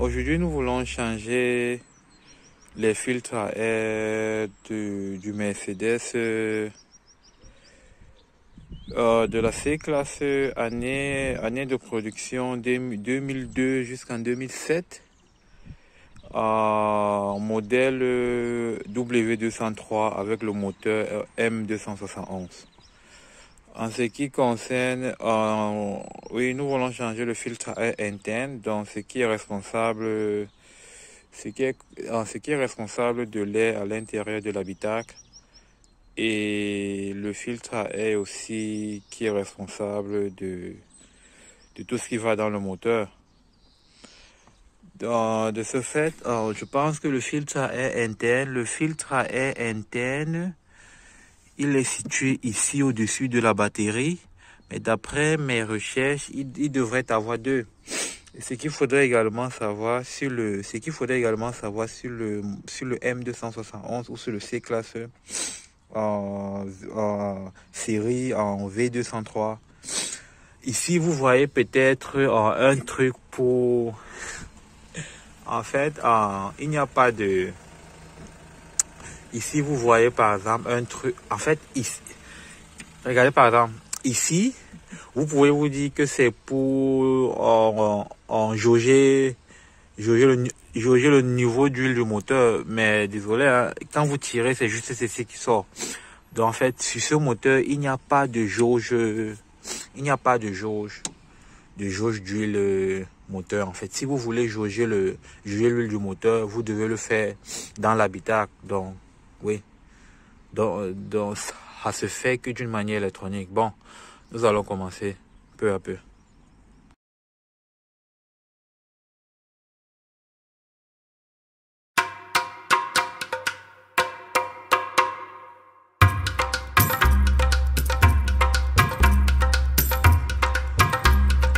Aujourd'hui, nous voulons changer les filtres à air du Mercedes de la C-Classe année de production 2002 jusqu'en 2007. Modèle W203 avec le moteur M271. En ce qui concerne, oui, nous voulons changer le filtre à air interne, donc ce qui est responsable de l'air à l'intérieur de l'habitacle, et le filtre à air aussi qui est responsable de tout ce qui va dans le moteur. De ce fait, je pense que le filtre à air interne, il est situé ici au-dessus de la batterie, mais d'après mes recherches, il devrait avoir deux. Et ce qu'il faudrait également savoir sur le M271 ou sur le C-Classe série en V203. Ici, vous voyez peut-être un truc pour... En fait, il n'y a pas de... Ici, vous voyez par exemple un truc... En fait, ici... Regardez par exemple, ici, vous pouvez vous dire que c'est pour jauger le niveau d'huile du moteur. Mais désolé, hein, quand vous tirez, c'est juste ceci qui sort. Donc en fait, sur ce moteur, il n'y a pas de jauge. Il n'y a pas de jauge d'huile moteur. En fait, si vous voulez jauger l'huile du moteur, vous devez le faire dans l'habitacle. Donc, oui. Donc, ça se fait que d'une manière électronique. Bon, nous allons commencer peu à peu.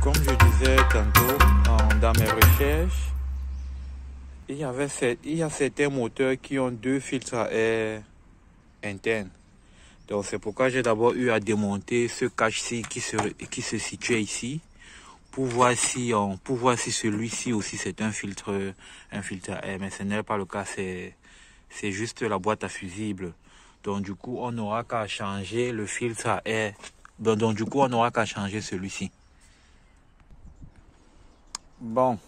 Comme je disais tantôt, dans mes recherches, il y a certains moteurs qui ont deux filtres à air internes. Donc c'est pourquoi j'ai d'abord eu à démonter ce cache-ci qui se situait ici pour voir si celui-ci aussi c'est un filtre à air, mais ce n'est pas le cas, c'est juste la boîte à fusibles. Donc du coup on n'aura qu'à changer le filtre à air. Donc du coup on n'aura qu'à changer celui-ci. Bon,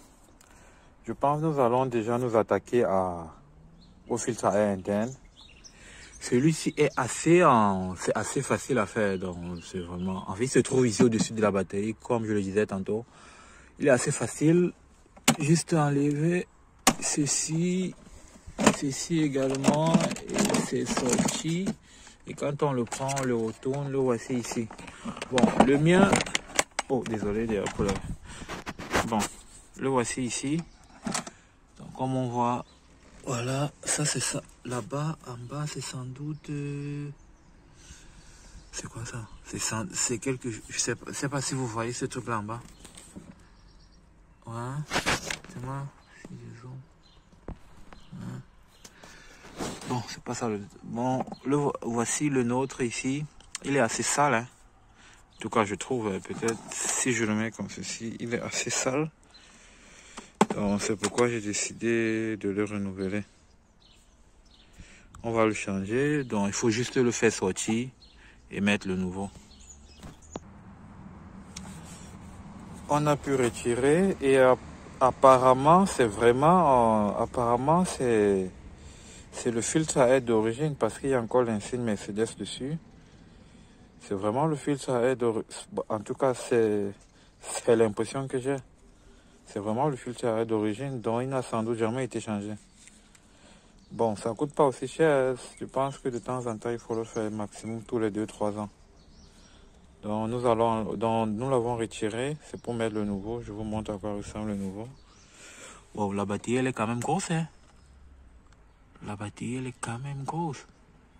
je pense que nous allons déjà nous attaquer au filtre à air interne. Celui-ci est c'est assez facile à faire, donc c'est vraiment... En fait, il se trouve ici au-dessus de la batterie, comme je le disais tantôt. Il est assez facile, juste enlever ceci également, et c'est sorti. Et quand on le prend, on le retourne, le voici ici. Bon, le mien... Oh, désolé, bon, le voici ici. Donc, comme on voit... Voilà, ça c'est ça. Là-bas, en bas, c'est sans doute... C'est quoi ça? C'est quelque... Je sais pas si vous voyez ce truc-là en bas. Ouais. C'est moi. Si je zoome. Ouais. Bon, c'est pas ça. Bon, voici le nôtre ici. Il est assez sale, hein. En tout cas, je trouve, peut-être, si je le mets comme ceci, il est assez sale. Donc, c'est pourquoi j'ai décidé de le renouveler. On va le changer, donc il faut juste le faire sortir et mettre le nouveau. On a pu retirer et apparemment c'est vraiment c'est le filtre à air d'origine parce qu'il y a encore l'insigne Mercedes dessus. C'est vraiment le filtre à air d'origine. En tout cas c'est l'impression que j'ai. C'est vraiment le filtre à air d'origine, dont il n'a sans doute jamais été changé. Bon, ça coûte pas aussi cher. Je pense que de temps en temps, il faut le faire maximum tous les 2-3 ans. Donc, nous l'avons retiré. C'est pour mettre le nouveau. Je vous montre à quoi ressemble le nouveau. Wow, la batterie, elle est quand même grosse, hein. La batterie, elle est quand même grosse.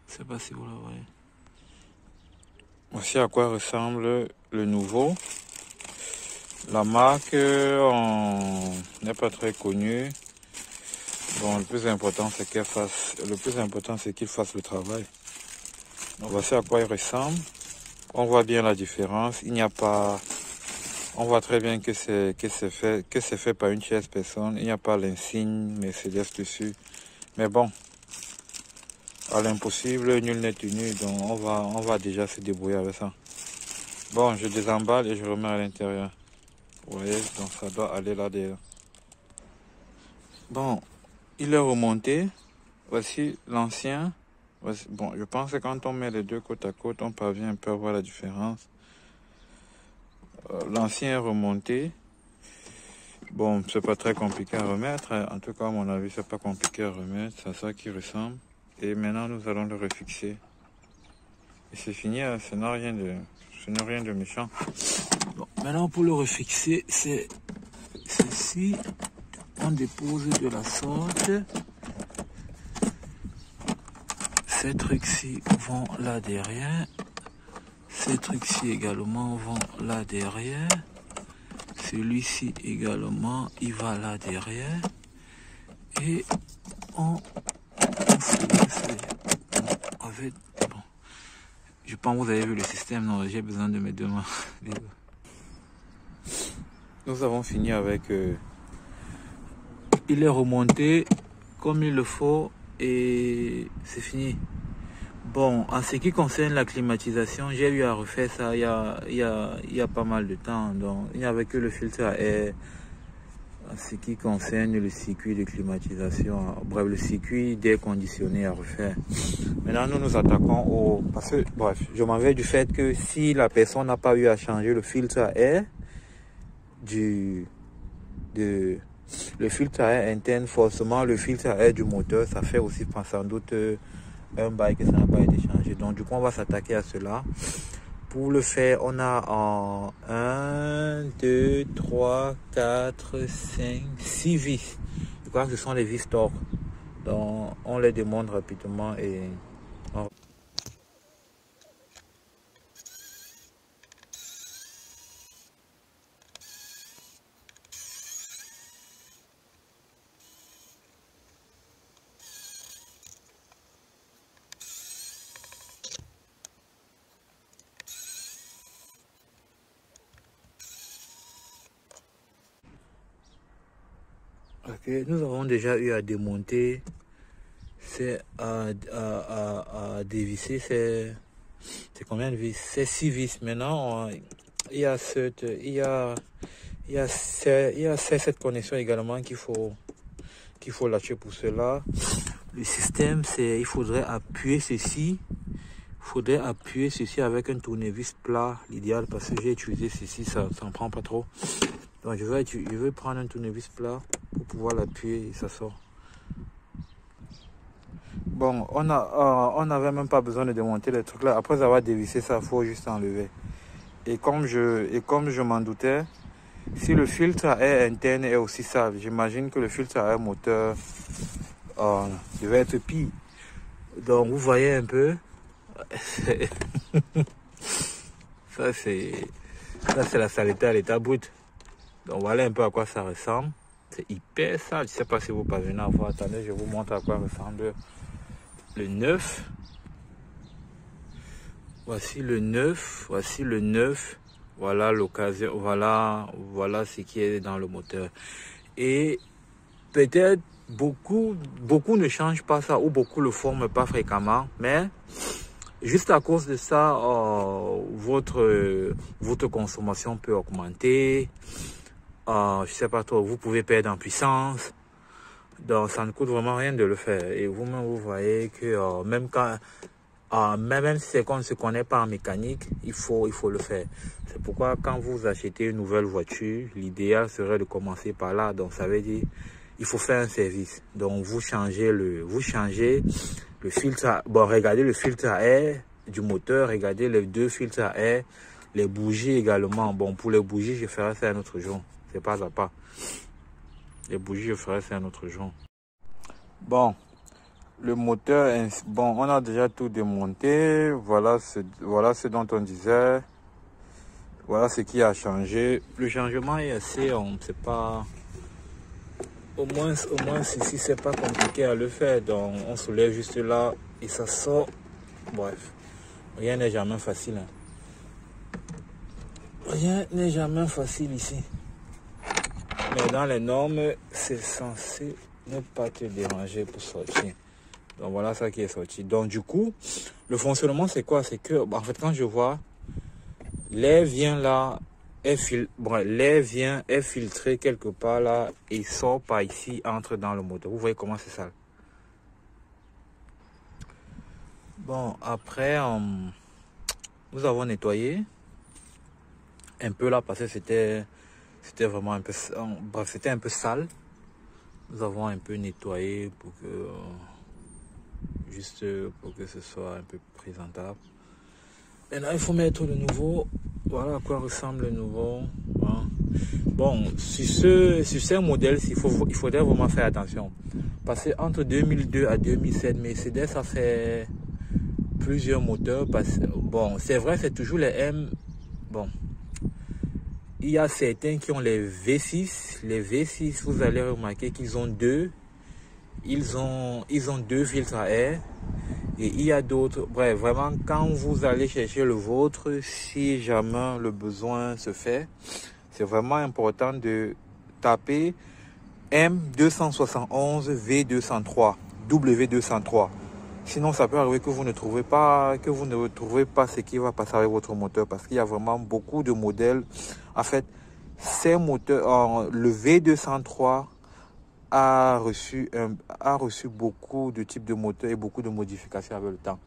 Je sais pas si vous la voyez. Voici à quoi ressemble le nouveau. La marque n'est pas très connue. Bon, le plus important, c'est qu'il fasse le travail. Donc, voici à quoi il ressemble. On voit bien la différence. Il n'y a pas On voit très bien que c'est fait par une tierce personne. Il n'y a pas l'insigne Mercedes dessus. Mais bon, à l'impossible, nul n'est tenu. Donc on va déjà se débrouiller avec ça. Bon, je désemballe et je remets à l'intérieur. Vous voyez, donc ça doit aller là derrière. Bon, il est remonté. Voici l'ancien. Bon, je pense que quand on met les deux côte à côte, on parvient un peu à voir la différence. L'ancien est remonté. Bon, c'est pas très compliqué à remettre. En tout cas, à mon avis, c'est pas compliqué à remettre. C'est à ça qui ressemble. Et maintenant, nous allons le refixer. Et c'est fini, hein. Ce n'est rien de méchant. Bon, maintenant, pour le refixer, c'est ceci. On dépose de la sorte. Ces trucs-ci vont là derrière. Ces trucs-ci également vont là derrière. Celui-ci également, il va là derrière. Et on avec, bon, je pense que vous avez vu le système. Non, j'ai besoin de mes deux mains. Nous avons fini avec... il est remonté comme il le faut et c'est fini. Bon, en ce qui concerne la climatisation, j'ai eu à refaire ça il y a pas mal de temps. Donc, il n'y avait que le filtre à air. En ce qui concerne le circuit de climatisation, bref, le circuit d'air conditionné à refaire. Maintenant, nous nous attaquons au... Parce que, bref, je m'en vais du fait que si la personne n'a pas eu à changer le filtre à air, le filtre à air interne, forcément, le filtre à air du moteur, ça fait aussi, sans doute, un bail que ça n'a pas été changé. Donc, du coup, on va s'attaquer à cela. Pour le faire, on a en 1, 2, 3, 4, 5, 6 vis. Je crois que ce sont les vis torques. Donc, on les démonte rapidement et... Ok, nous avons déjà eu à démonter, c'est à dévisser, c'est combien de vis? C'est 6 vis. Maintenant, il y a cette connexion également qu'il faut lâcher pour cela. Le système, c'est il faudrait appuyer ceci. Avec un tournevis plat, l'idéal, parce que j'ai utilisé ceci, ça ne prend pas trop. Donc je vais prendre un tournevis plat pour pouvoir l'appuyer et ça sort. Bon, on n'avait même pas besoin de démonter les trucs là. Après avoir dévissé ça, il faut juste enlever. Et comme je m'en doutais, si le filtre à air interne est aussi sale, j'imagine que le filtre à air moteur devait être pire. Donc vous voyez un peu. Ça c'est la saleté à l'état brut. Donc voilà un peu à quoi ça ressemble. C'est hyper sale. Je ne sais pas si vous parvenez à voir. Attendez, je vous montre à quoi ressemble le neuf. Voici le neuf. Voilà l'occasion. Voilà ce qui est dans le moteur. Et peut-être beaucoup ne changent pas ça ou beaucoup le forment pas fréquemment. Mais juste à cause de ça, votre consommation peut augmenter. Je sais pas trop, vous pouvez perdre en puissance. Donc ça ne coûte vraiment rien de le faire. Et vous-même, vous voyez que même si c'est qu'on ne se connaît pas en mécanique, il faut le faire. C'est pourquoi quand vous achetez une nouvelle voiture, l'idéal serait de commencer par là. Donc ça veut dire il faut faire un service. Donc vous changez le filtre. Regardez le filtre à air du moteur, regardez les deux filtres à air, les bougies également. Bon, pour les bougies, je ferai ça un autre jour. C'est pas à pas. Les bougies, je ferai ça un autre jour. Bon, le moteur, bon, on a déjà tout démonté. Voilà ce dont on disait. Voilà ce qui a changé. Le changement est assez, c'est pas... Au moins ici, c'est pas compliqué à le faire. Donc, on soulève juste là et ça sort. Bref, rien n'est jamais facile. Hein. Rien n'est jamais facile ici. Mais dans les normes, c'est censé ne pas te déranger pour sortir. Donc voilà ça qui est sorti. Donc du coup, le fonctionnement c'est quoi? C'est que, en fait, quand je vois, l'air vient là, l'air vient, est filtré quelque part là, et sort par ici, entre dans le moteur. Vous voyez comment c'est sale. Bon, après, nous avons nettoyé un peu là, parce que c'était vraiment un peu, bref, c'était un peu sale. Nous avons un peu nettoyé pour que, juste pour que ce soit un peu présentable. Et là, il faut mettre le nouveau. Voilà à quoi ressemble le nouveau. Hein. Bon, sur ces modèles, il faudrait vraiment faire attention. Parce que entre 2002 à 2007, Mercedes a fait plusieurs moteurs. Bon, c'est vrai, c'est toujours les M. Bon, il y a certains qui ont les V6. Les V6, vous allez remarquer qu'ils ont deux. Ils ont deux filtres à air. Et il y a d'autres. Bref, vraiment, quand vous allez chercher le vôtre, si jamais le besoin se fait, c'est vraiment important de taper M271 V203, W203. Sinon, ça peut arriver que vous ne trouvez pas, ce qui va passer avec votre moteur, parce qu'il y a vraiment beaucoup de modèles. En fait, ces moteurs, le V203 a reçu beaucoup de types de moteurs et beaucoup de modifications avec le temps.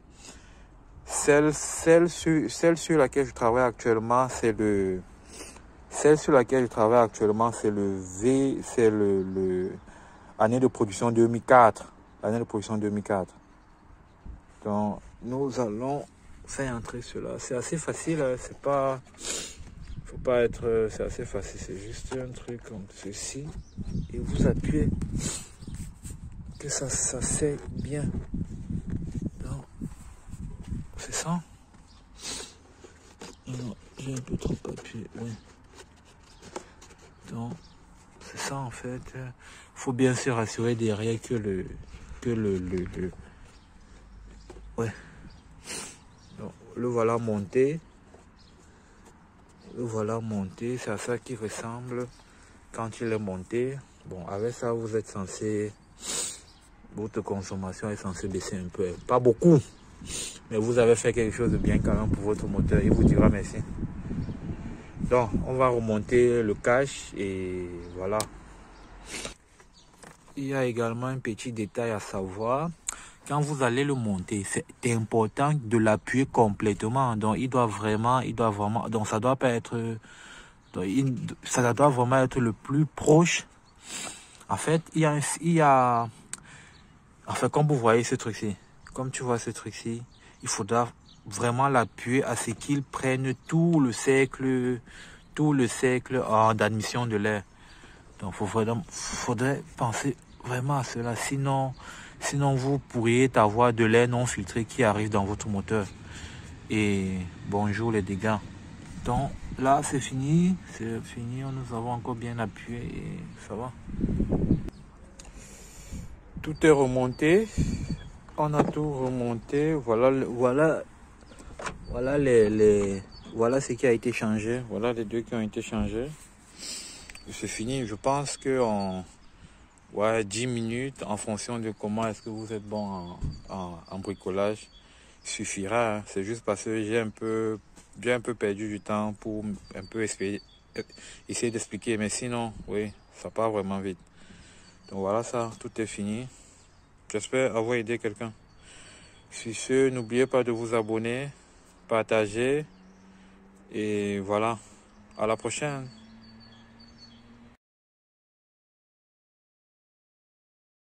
Celle sur laquelle je travaille actuellement, c'est le V, c'est le année de production 2004. L'année de production 2004. Donc, nous allons faire entrer cela. C'est assez facile, hein, c'est pas... Faut pas être... C'est assez facile, c'est juste un truc comme ceci. Et vous appuyez que ça sert bien. Donc, c'est ça. Non, j'ai un peu trop appuyé, oui. Donc, c'est ça en fait. Faut bien se rassurer derrière que le ouais. Donc, le voilà monté. Le voilà monté, c'est à ça qui ressemble quand il est monté. Bon, avec ça, vous êtes censé... Votre consommation est censée baisser un peu. Pas beaucoup. Mais vous avez fait quelque chose de bien quand même pour votre moteur. Il vous dira merci. Donc, on va remonter le cache et voilà. Il y a également un petit détail à savoir. Quand vous allez le monter, c'est important de l'appuyer complètement. Donc, il doit vraiment, donc ça doit pas être, ça doit vraiment être le plus proche. En fait, enfin, comme vous voyez ce truc-ci, comme tu vois ce truc-ci, il faudra vraiment l'appuyer à ce qu'il prenne tout le cercle d'admission de l'air. Donc, faudrait penser vraiment à cela. Sinon, vous pourriez avoir de l'air non filtré qui arrive dans votre moteur. Et bonjour les dégâts. Donc, là, c'est fini. C'est fini. Nous avons encore bien appuyé et ça va. Tout est remonté. On a tout remonté. Voilà ce qui a été changé. Voilà les deux qui ont été changés. C'est fini. Je pense que en 10 minutes, en fonction de comment est-ce que vous êtes bon en bricolage, suffira. Hein. C'est juste parce que j'ai un peu perdu du temps pour un peu essayer d'expliquer. Mais sinon, oui, ça part vraiment vite. Donc voilà ça, tout est fini. J'espère avoir aidé quelqu'un. Sur ce, n'oubliez pas de vous abonner, partager et voilà. À la prochaine.